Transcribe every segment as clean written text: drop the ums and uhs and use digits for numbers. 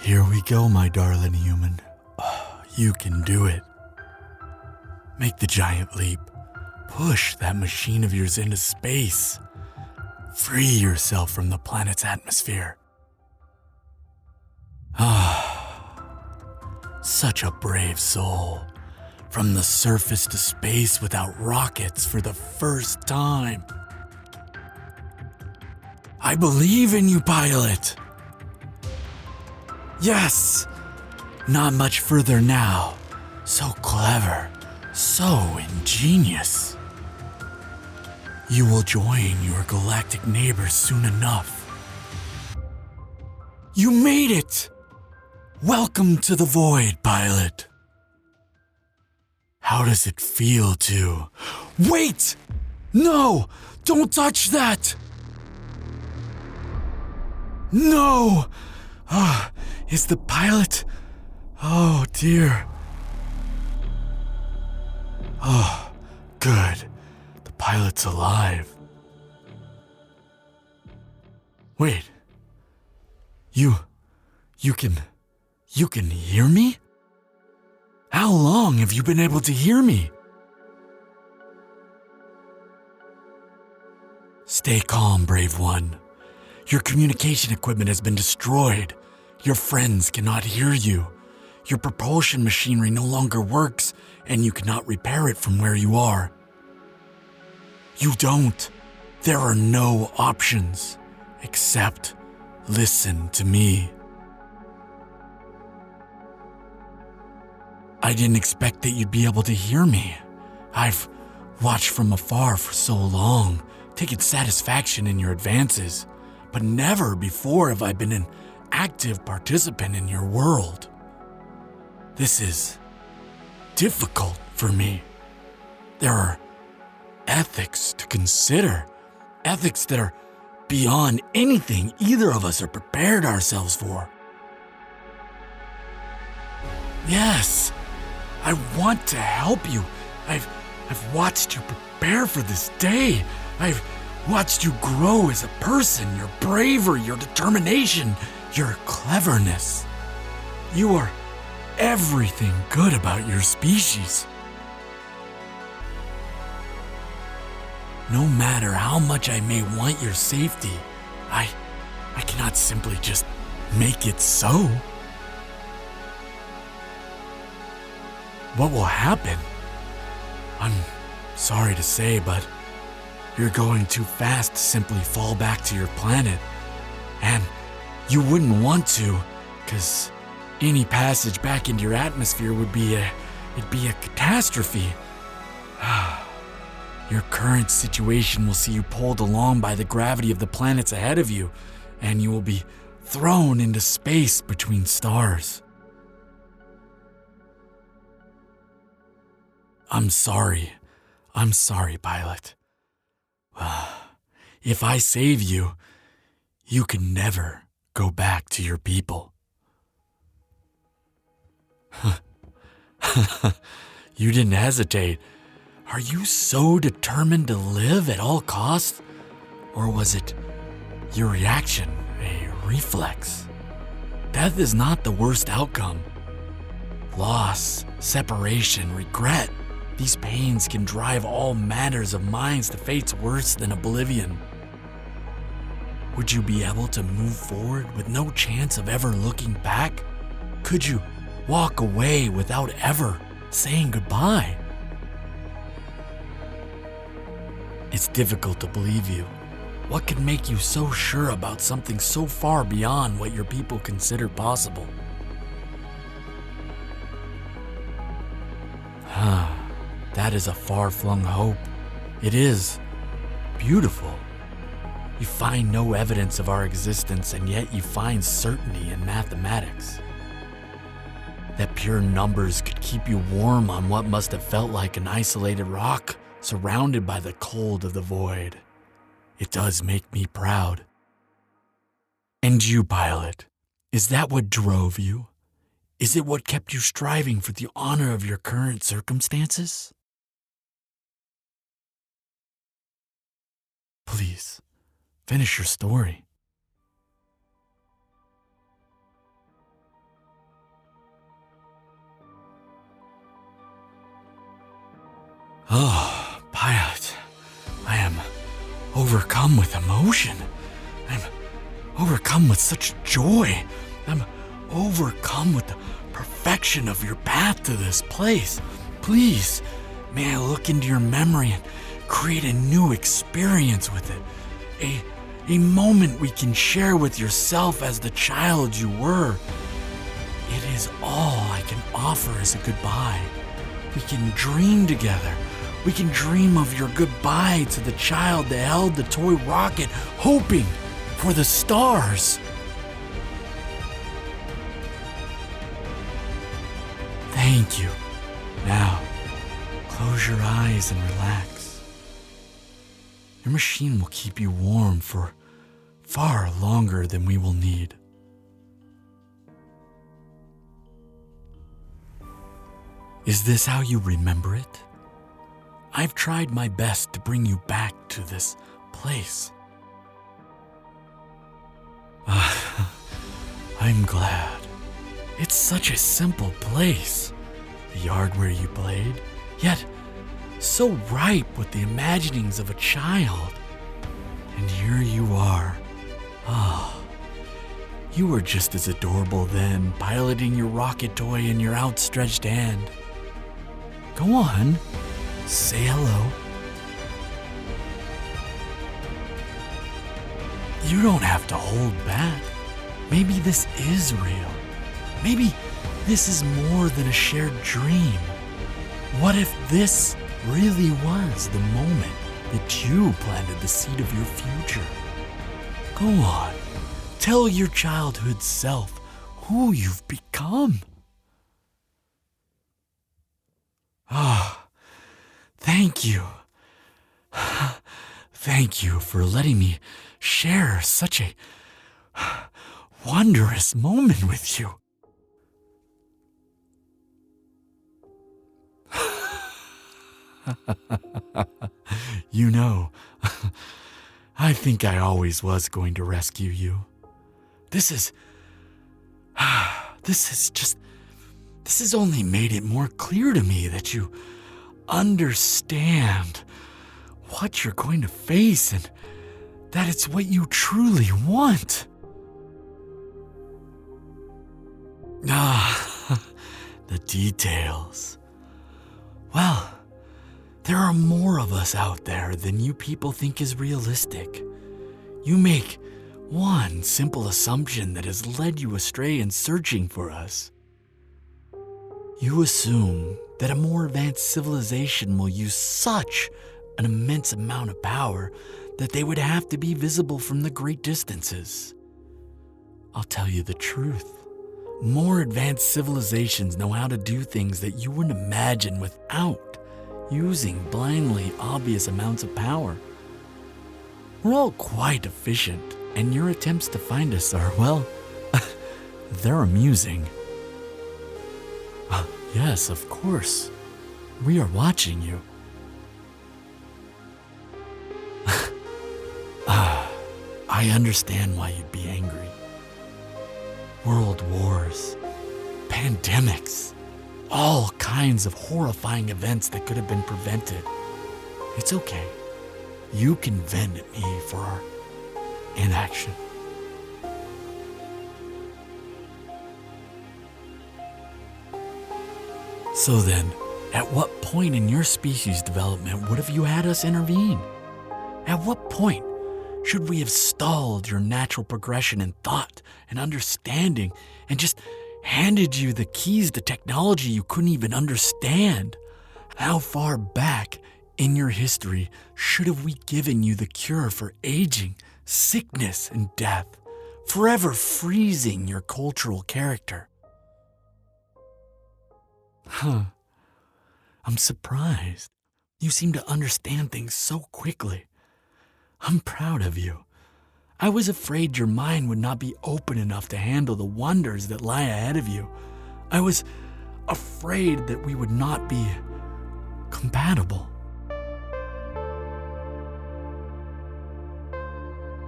Here we go, my darling human. You can do it. Make the giant leap. Push that machine of yours into space. Free yourself from the planet's atmosphere. Such a brave soul. From the surface to space without rockets for the first time. I believe in you, pilot. Yes. Not much further now. So clever. So ingenious. You will join your galactic neighbors soon enough. You made it! Welcome to the void, pilot. How does it feel to... Wait! No! Don't touch that! No! Is the pilot... Oh, dear. Oh, good. The pilot's alive. Wait. You can hear me? How long have you been able to hear me? Stay calm, brave one. Your communication equipment has been destroyed. Your friends cannot hear you. Your propulsion machinery no longer works, and you cannot repair it from where you are. You don't. There are no options, except listen to me. I didn't expect that you'd be able to hear me. I've watched from afar for so long, taken satisfaction in your advances, but never before have I been an active participant in your world. This is difficult for me. There are ethics to consider, ethics that are beyond anything either of us are prepared ourselves for. Yes, I want to help you. I've watched you prepare for this day. I've watched you grow as a person, your bravery, your determination, your cleverness. You are everything good about your species. No matter how much I may want your safety, I cannot simply just make it so. What will happen? I'm sorry to say, but you're going too fast to simply fall back to your planet. And you wouldn't want to, because any passage back into your atmosphere would be a catastrophe. Your current situation will see you pulled along by the gravity of the planets ahead of you, and you will be thrown into space between stars. I'm sorry, pilot. If I save you, you can never go back to your people. You didn't hesitate. Are you so determined to live at all costs? Or was it your reaction, a reflex? Death is not the worst outcome. Loss, separation, regret. These pains can drive all manners of minds to fates worse than oblivion. Would you be able to move forward with no chance of ever looking back? Could you walk away without ever saying goodbye? It's difficult to believe you. What could make you so sure about something so far beyond what your people consider possible? That is a far-flung hope. It is beautiful. You find no evidence of our existence, and yet you find certainty in mathematics. That pure numbers could keep you warm on what must have felt like an isolated rock surrounded by the cold of the void. It does make me proud. And you, pilot, is that what drove you? Is it what kept you striving for the honor of your current circumstances? Please, finish your story. Oh, pilot, I am overcome with emotion. I'm overcome with such joy. I'm overcome with the perfection of your path to this place. Please, may I look into your memory and create a new experience with it. A moment we can share with yourself as the child you were. It is all I can offer as a goodbye. We can dream together. We can dream of your goodbye to the child that held the toy rocket, hoping for the stars. Thank you. Now, close your eyes and relax. Your machine will keep you warm for far longer than we will need. Is this how you remember it? I've tried my best to bring you back to this place. I'm glad. It's such a simple place. The yard where you played, yet so ripe with the imaginings of a child. And here you are. You were just as adorable then, piloting your rocket toy in your outstretched hand. Go on, say hello. You don't have to hold back. Maybe this is real. Maybe this is more than a shared dream. What if this really was the moment that you planted the seed of your future? Go on, tell your childhood self who you've become. Thank you. Thank you for letting me share such a wondrous moment with you. You know, I think I always was going to rescue you. This has only made it more clear to me that you understand what you're going to face and that it's what you truly want. The details. Well, there are more of us out there than you people think is realistic. You make one simple assumption that has led you astray in searching for us. You assume that a more advanced civilization will use such an immense amount of power that they would have to be visible from the great distances. I'll tell you the truth. More advanced civilizations know how to do things that you wouldn't imagine without using blindly obvious amounts of power. We're all quite efficient, and your attempts to find us are, well, they're amusing. Yes, of course. We are watching you. I understand why you'd be angry. World wars, pandemics, all kinds of horrifying events that could have been prevented. It's okay. You can vent at me for our inaction. So then, at what point in your species development would have you had us intervene? At what point should we have stalled your natural progression in thought and understanding and just handed you the keys to technology you couldn't even understand? How far back in your history should have we given you the cure for aging, sickness, and death, forever freezing your cultural character? I'm surprised. You seem to understand things so quickly. I'm proud of you. I was afraid your mind would not be open enough to handle the wonders that lie ahead of you. I was afraid that we would not be compatible.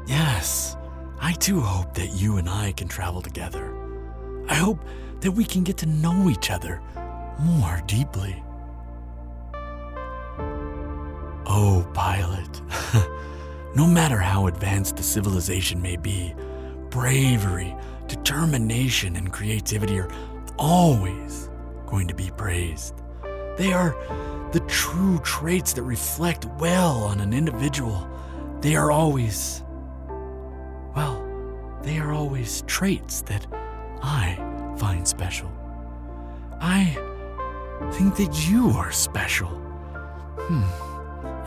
Yes, I too hope that you and I can travel together. I hope that we can get to know each other more deeply. Oh, pilot. No matter how advanced the civilization may be, bravery, determination, and creativity are always going to be praised. They are the true traits that reflect well on an individual. They are always traits that I find special. I think that you are special.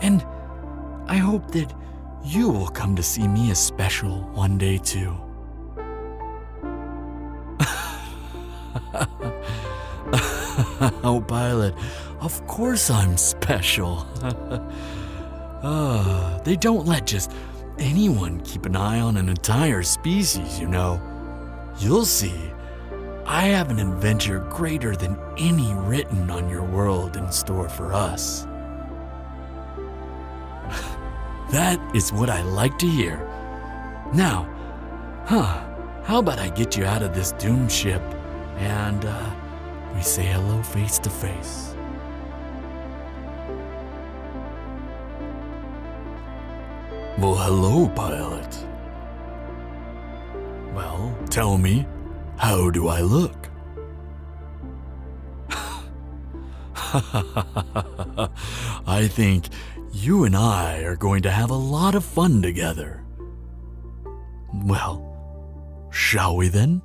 And I hope that you will come to see me as special one day too. Oh, pilot, of course I'm special. They don't let just anyone keep an eye on an entire species, you know. You'll see, I have an adventure greater than any written on your world in store for us. That is what I like to hear. Now, how about I get you out of this doomed ship and we say hello face to face. Well, hello, pilot. Well, tell me, how do I look? I think you and I are going to have a lot of fun together. Well, shall we then?